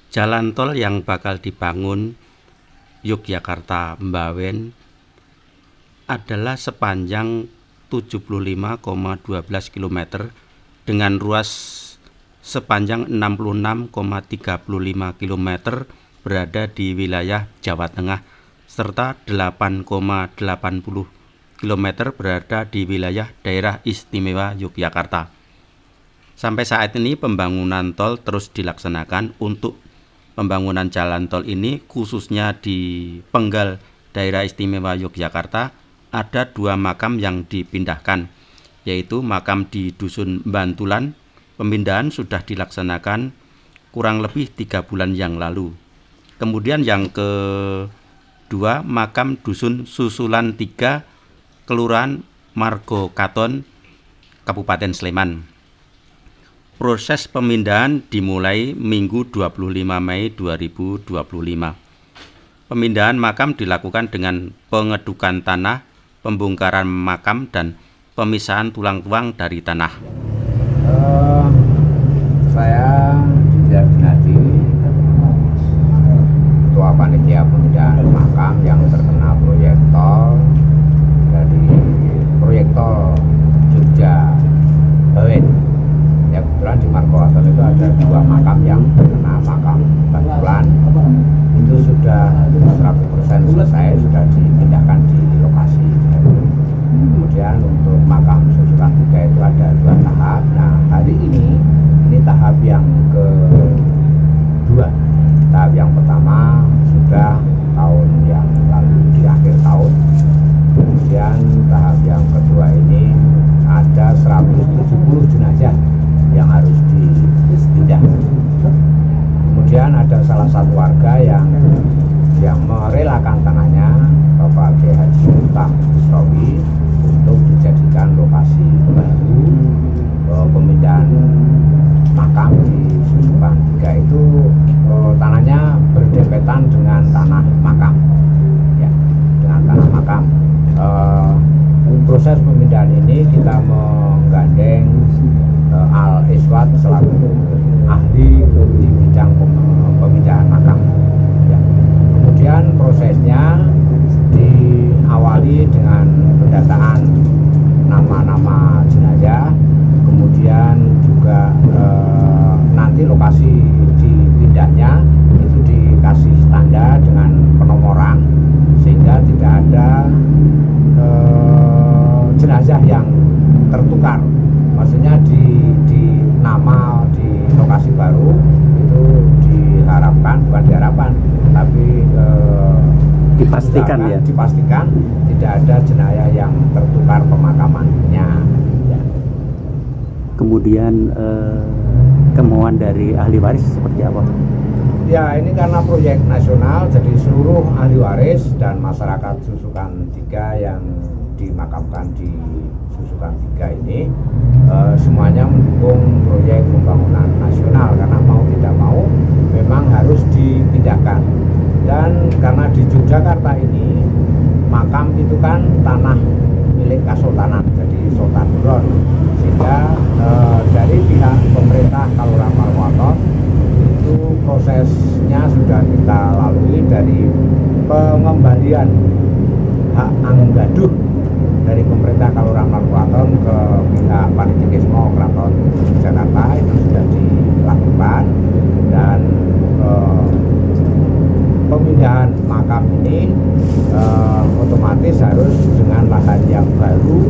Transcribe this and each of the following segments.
Jalan tol yang bakal dibangun Yogyakarta-Mbawen adalah sepanjang 75,12 km dengan ruas sepanjang 66,35 km berada di wilayah Jawa Tengah serta 8,80 km berada di wilayah Daerah Istimewa Yogyakarta. Sampai saat ini pembangunan tol terus dilaksanakan. Untuk pembangunan jalan tol ini khususnya di penggal Daerah Istimewa Yogyakarta ada 2 makam yang dipindahkan, yaitu makam di Dusun Bantulan. Pemindahan sudah dilaksanakan kurang lebih 3 bulan yang lalu. Kemudian yang kedua, makam Dusun Susulan 3, Kelurahan Margo Katon, Kabupaten Sleman. Proses pemindahan dimulai Minggu 25 Mei 2025. Pemindahan makam dilakukan dengan pengedukan tanah, pembongkaran makam, dan pemisahan tulang-tulang dari tanah. Saya Didiar Gunadi, Ketua Panitia Pemindahan Makam yang terkena proyek tol dari proyek tol Jogja Bawen. Ya, kebetulan di Margo Katon itu ada 2 makam yang terkena makam Bantulan. Itu sudah 100% selesai, sudah dipindahkan di lokasi. Kemudian untuk makam Susulan 3 itu ada 2 tahap. Nah, hari ini tahap yang kedua. Tahap yang pertama sudah tahun yang lalu di akhir tahun. Kemudian tahap yang kedua ini ada 170 jenazah yang harus dipindah. Kemudian ada salah satu warga yang merelakan tanahnya, Bapak G. Haji Miftah Busrawi, untuk dijadikan lokasi baru pemindahan makam di Susukan 3 itu. Tanahnya berdempetan dengan tanah makam, ya, dengan tanah makam. Proses pemindahan ini kita menggandeng Al Iswat selaku ahli di bidang pemindahan makam. Ya. Kemudian prosesnya diawali dengan pendataan nama-nama jenazah, kemudian juga nanti lokasi dipindahnya itu dikasih tanda dengan penomoran sehingga tidak ada jenazah yang tertukar. Maksudnya di nama di lokasi baru itu bukan diharapkan tapi Dipastikan ya. Dipastikan tidak ada jenazah yang tertukar pemakamannya. Ya. Kemudian kemauan dari ahli waris seperti apa? Ya, ini karena proyek nasional, jadi seluruh ahli waris dan masyarakat Susukan 3 yang dimakamkan di Susukan 3 ini semuanya mendukung proyek pembangunan nasional, karena mau tidak mau memang harus dipindahkan. Dan karena di Yogyakarta ini makam itu kan tanah milik Kasultanan, jadi Sultan Buron, sehingga dari pihak pemerintah Kelurahan Margo Katon itu prosesnya sudah kita lalui dari pengembalian hak anggaduh dari pemerintah Kelurahan Margo Katon ke pihak Panitikismo Keraton Jakarta, itu sudah dilakukan. Dan pemindahan makam ini otomatis harus dengan lahan yang baru,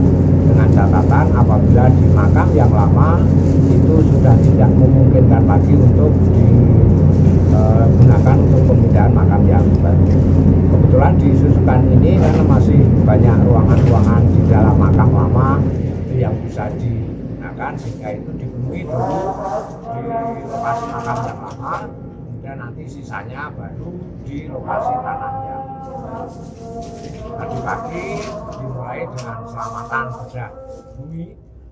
dengan catatan apabila di makam yang lama itu sudah tidak memungkinkan lagi untuk digunakan untuk pemindahan makam yang baru. Kebetulan di Susukan ini karena masih banyak ruangan-ruangan di dalam makam lama itu yang bisa digunakan, sehingga itu dipenuhi dulu di lokasi makam yang lama, dan nanti sisanya baru di lokasi tanah yang baru. Tadi pagi dimulai dengan selamatan bedah bumi.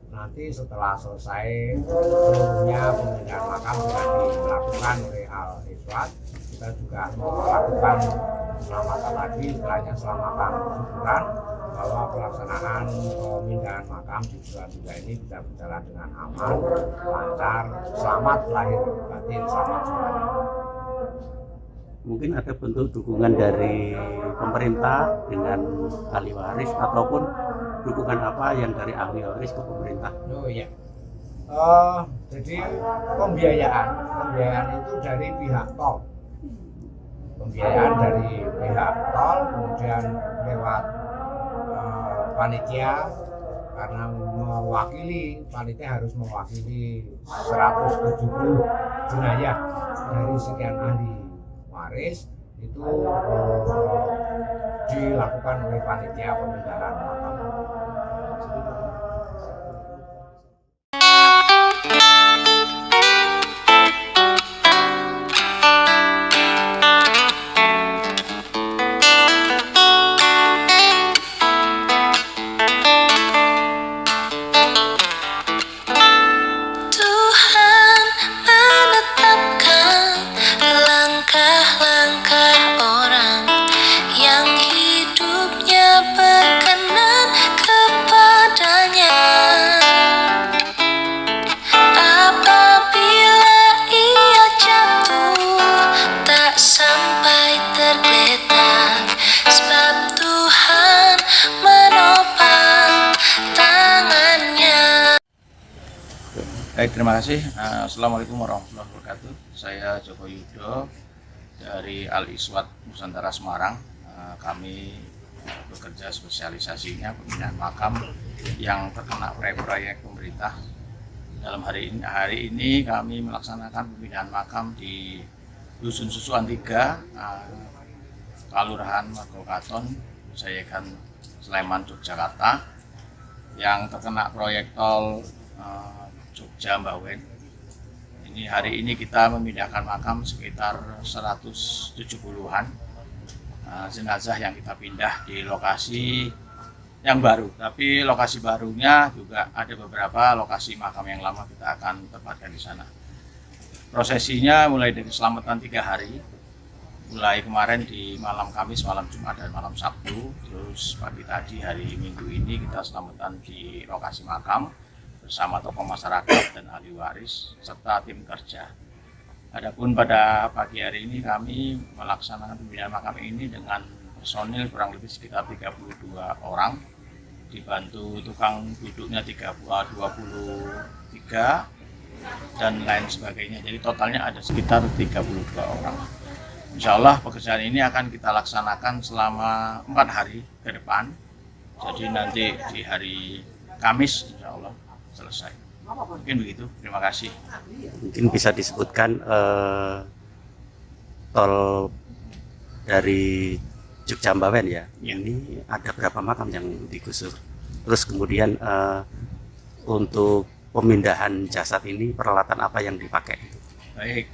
Nanti setelah selesai seluruhnya pemindahan makam sudah dilakukan oleh Al Iswat, kita juga melakukan selamatan lagi, istilahnya selamatan syukuran, bahwa pelaksanaan pemindahan makam di Susukan 3 ini bisa berjalan dengan aman, lancar, selamat lahir batin, selamat semuanya. Mungkin ada bentuk dukungan dari pemerintah dengan ahli waris ataupun dukungan apa yang dari ahli waris ke pemerintah. Oh iya. Jadi pembiayaan itu dari pihak tol. Pembiayaan dari pihak tol, kemudian lewat panitia, karena panitia harus mewakili 170 jenayah dari sekian ahli waris, itu dilakukan oleh panitia pemindahan makam. Tuhan menetapkan langkah-langkah orang yang hidupnya berkenan kepadanya. Apabila ia jatuh, tak sampai tergeletak, sebab Tuhan menopang tangannya. Baik, terima kasih. Assalamualaikum warahmatullahi wabarakatuh. Saya Joko Yudo dari Al-Iswat Nusantara Semarang. Kami bekerja spesialisasinya pemindahan makam yang terkena proyek pemerintah. Dalam hari ini kami melaksanakan pemindahan makam di Dusun Susuan 3, Kelurahan Margo Katon, Sayegan, Sleman, Yogyakarta, yang terkena proyek tol Jogja Mbawen. Hari ini kita memindahkan makam sekitar 170-an jenazah yang kita pindah di lokasi yang baru. Tapi lokasi barunya juga ada beberapa lokasi makam yang lama kita akan tempatkan di sana. Prosesinya mulai dari selamatan 3 hari, mulai kemarin di malam Kamis, malam Jumat, dan malam Sabtu. Terus pagi tadi hari Minggu ini kita selamatan di lokasi makam bersama tokoh masyarakat dan ahli waris serta tim kerja. Adapun pada pagi hari ini kami melaksanakan pemindahan makam ini dengan personil kurang lebih sekitar 32 orang, dibantu tukang duduknya 23 dan lain sebagainya. Jadi totalnya ada sekitar 32 orang. Insya Allah pekerjaan ini akan kita laksanakan selama 4 hari ke depan. Jadi nanti di hari Kamis insya Allah selesai. Mungkin begitu. Terima kasih. Mungkin bisa disebutkan tol dari Jogja Mbawen ya. Ini ada berapa makam yang digusur? Terus kemudian untuk pemindahan jasad ini peralatan apa yang dipakai? Baik.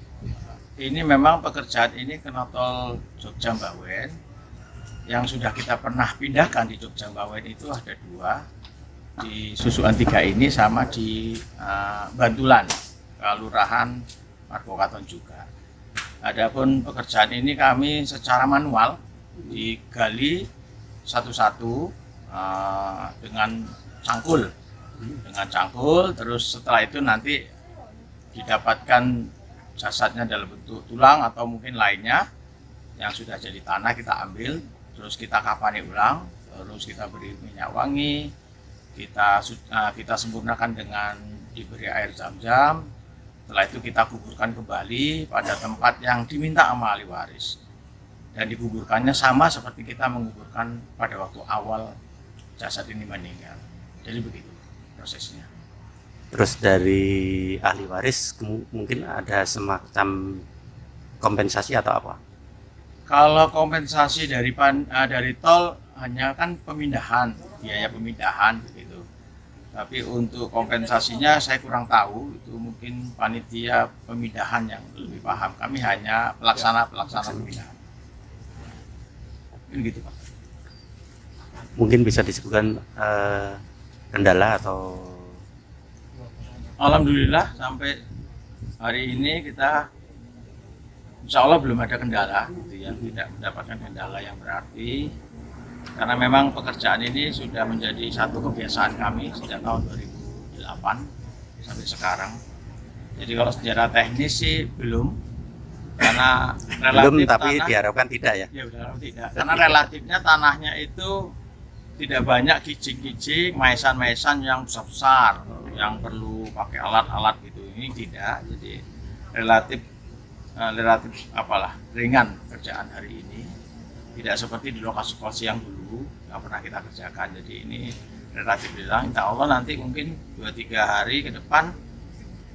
Ini memang pekerjaan ini kena tol Jogja Mbawen yang sudah kita pernah pindahkan di Jogja Mbawen itu ada 2. Di Susuan 3 ini sama di Bantulan, Kelurahan Margo Katon juga. Adapun pekerjaan ini kami secara manual digali satu-satu dengan cangkul. Terus setelah itu nanti didapatkan jasadnya dalam bentuk tulang atau mungkin lainnya yang sudah jadi tanah, kita ambil, terus kita kapani ulang, terus kita beri minyak wangi, kita sempurnakan dengan diberi air zam-zam. Setelah itu kita kuburkan kembali pada tempat yang diminta sama ahli waris, dan dikuburkannya sama seperti kita menguburkan pada waktu awal jasad ini meninggal. Jadi begitu prosesnya. Terus dari ahli waris mungkin ada semacam kompensasi atau apa? Kalau kompensasi dari tol hanya kan pemindahan, biaya pemindahan begitu. Tapi untuk kompensasinya saya kurang tahu, itu mungkin panitia pemindahan yang lebih paham. Kami hanya pelaksana pemindahan. Mungkin gitu, Pak. Mungkin bisa disebutkan kendala atau? Alhamdulillah sampai hari ini kita insya Allah belum ada kendala, gitu ya, tidak mendapatkan kendala yang berarti. Karena memang pekerjaan ini sudah menjadi satu kebiasaan kami sejak tahun 2008 sampai sekarang. Jadi kalau secara teknis sih belum, karena Belum, relatif tapi tanah, diharapkan tidak ya. ya udah tidak, karena relatifnya tanahnya itu tidak banyak kijing-kijing, maesan-maesan yang besar-besar, yang perlu pakai alat-alat gitu. Ini tidak, jadi relatif apalah ringan kerjaan hari ini. Tidak seperti di lokasi-lokasi yang dulu yang pernah kita kerjakan. Jadi ini relatif ringan. Insya Allah nanti mungkin 2-3 hari ke depan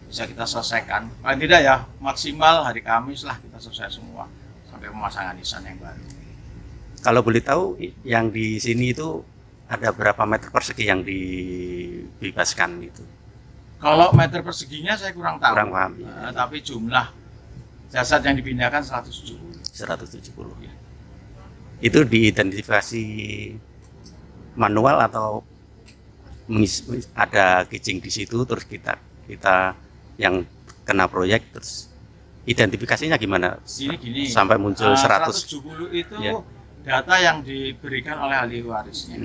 bisa kita selesaikan. Paling tidak ya maksimal hari Kamis lah kita selesai semua sampai pemasangan nisan yang baru. Kalau boleh tahu yang di sini itu ada berapa meter persegi yang dibebaskan itu? Kalau meter perseginya saya kurang tahu. Kurang paham. Tapi jumlah jasad yang dipindahkan 170. 170. Ya. Itu diidentifikasi manual atau ada kijing di situ terus kita yang kena proyek terus identifikasinya gimana? Ini gini. Sampai muncul 170 itu ya. Data yang diberikan oleh ahli warisnya.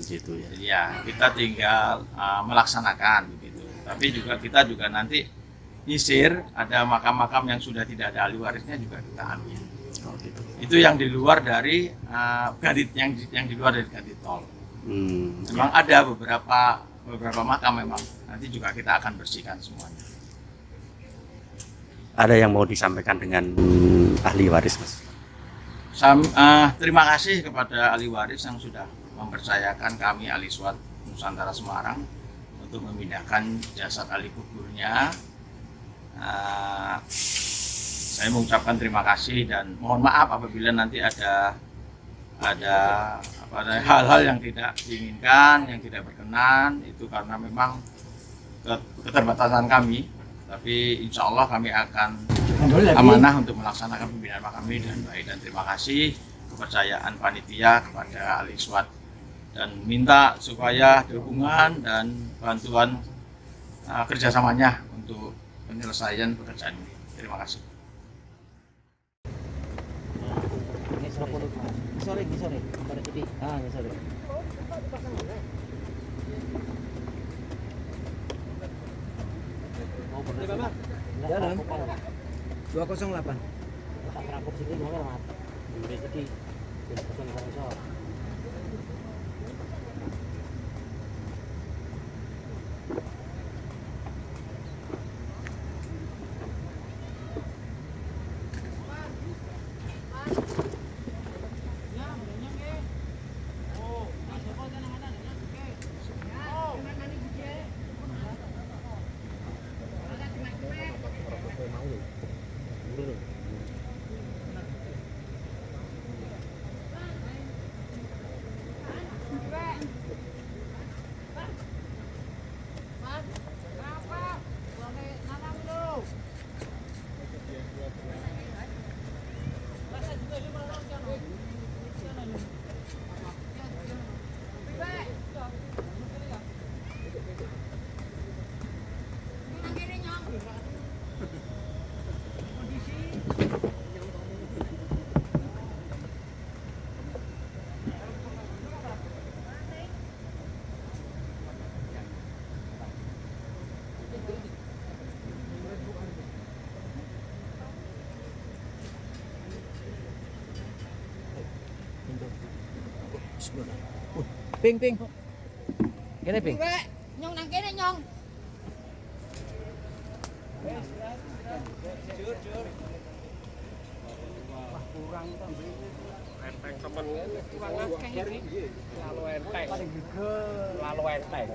Gitu ya. Jadi ya kita tinggal melaksanakan begitu. Tapi kita juga nanti nyisir ada makam-makam yang sudah tidak ada ahli warisnya juga kita ambil. Oh, gitu. Itu yang di luar dari yang di luar dari ganti tol. Memang ada beberapa makam memang. Nanti juga kita akan bersihkan semuanya. Ada yang mau disampaikan dengan ahli waris, Mas? Terima kasih kepada ahli waris yang sudah mempercayakan kami ahli SWAT Nusantara Semarang untuk memindahkan jasad ahli kuburnya. Saya mengucapkan terima kasih dan mohon maaf apabila nanti ada hal-hal yang tidak diinginkan, yang tidak berkenan, itu karena memang keterbatasan kami. Tapi insya Allah kami akan amanah untuk melaksanakan pembinaan makam ini dengan baik, dan terima kasih kepercayaan panitia kepada ahli SWAT dan minta supaya dukungan dan bantuan kerjasamanya untuk penyelesaian pekerjaan ini. Terima kasih. Sore. Sore. Ya, 208. Ping. Kene ping. Nyong nang kene nyong. Kurang to. Enteng temen ngene kurang akeh iki. Lalu enteng. Lalu enteng.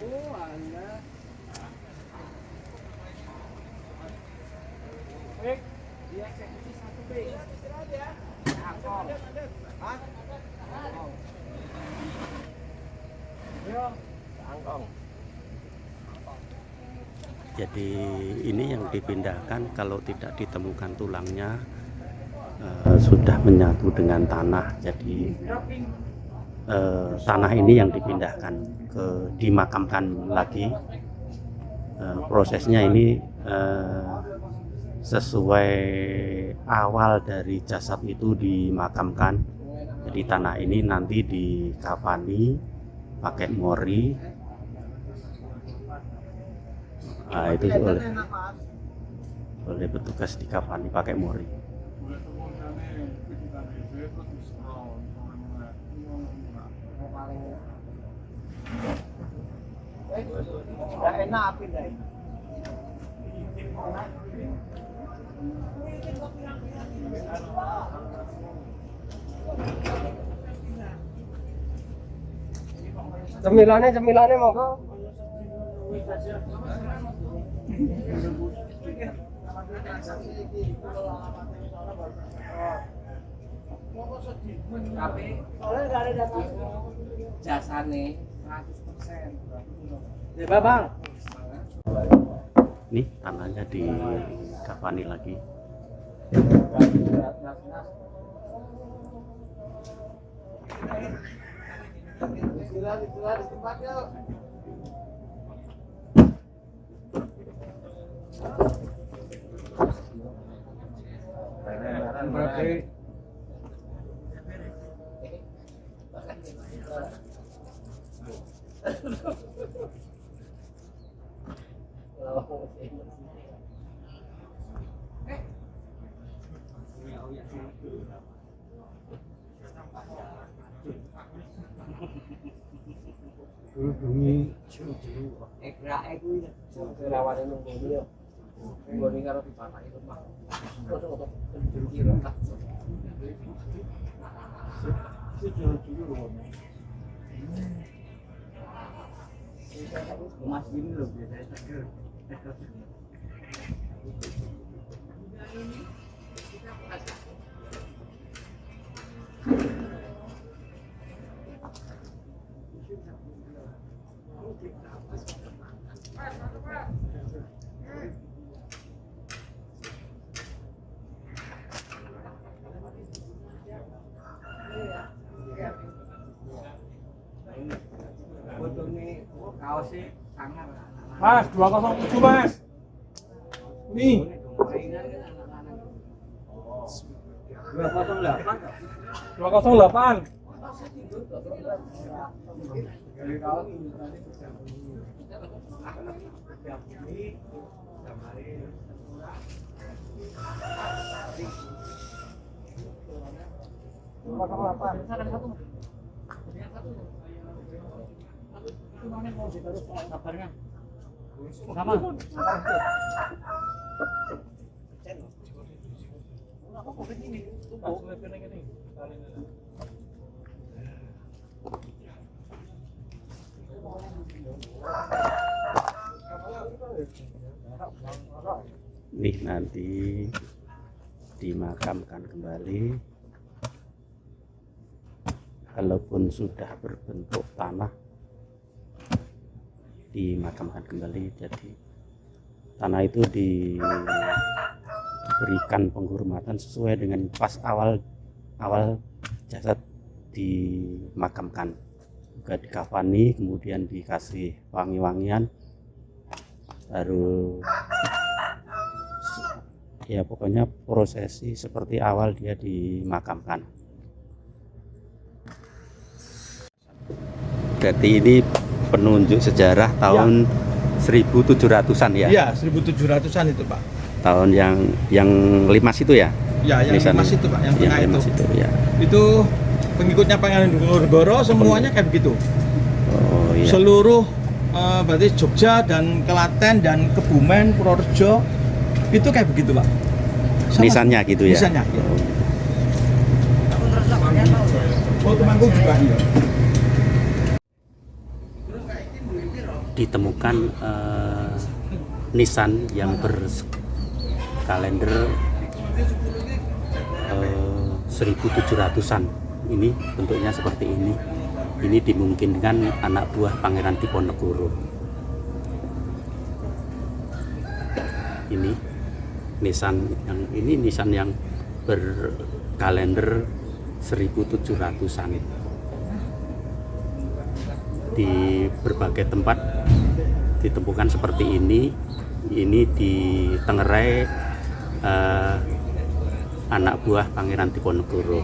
Oh, Anda. Ping, dieksekusi 1 ping. Istirahat ya. Angkong. Hah? Yo, angkong. Jadi ini yang dipindahkan kalau tidak ditemukan tulangnya sudah menyatu dengan tanah. Jadi tanah ini yang dipindahkan dimakamkan lagi. Prosesnya ini sesuai awal dari jasad itu dimakamkan. Jadi tanah ini nanti dikafani pakai mori. Nah, itu oleh oleh petugas di Cavani pakai mori. Nggak enak api deh. Cemilannya monggo. Tapi oleh nggak ada data jasane 100%. Ya bang. Ini tanahnya di Cavani lagi. Mas ini loh biasanya. Mas, 207 mas. Nih. 208. Kabarnya sama. Nih nanti dimakamkan kembali, kalaupun sudah berbentuk tanah dimakamkan kembali. Jadi tanah itu diberikan penghormatan sesuai dengan pas awal jasad dimakamkan, juga dikafani, kemudian dikasih wangi-wangian, baru ya pokoknya prosesi seperti awal dia dimakamkan. Berarti ini penunjuk sejarah tahun 1700-an ya? Iya, 1700-an itu, Pak. Tahun yang Limas itu ya? Ya, yang Limas itu, Pak, yang tengah Limas itu. Ya. Itu pengikutnya Pangeran Diponegoro semuanya kayak begitu. Oh iya. Seluruh berarti Jogja dan Klaten dan Kebumen, Purworejo itu kayak begitu, Pak. Sama Nisannya gitu ya? Nisannya, ya. Oh, Temanggung juga iya. Ditemukan nisan yang berkalender 1700-an. Ini bentuknya seperti ini. Ini dimungkinkan anak buah Pangeran Diponegoro. Ini nisan yang berkalender 1700-an. Di berbagai tempat ditemukan seperti ini di Tengerai, anak buah Pangeran Diponegoro.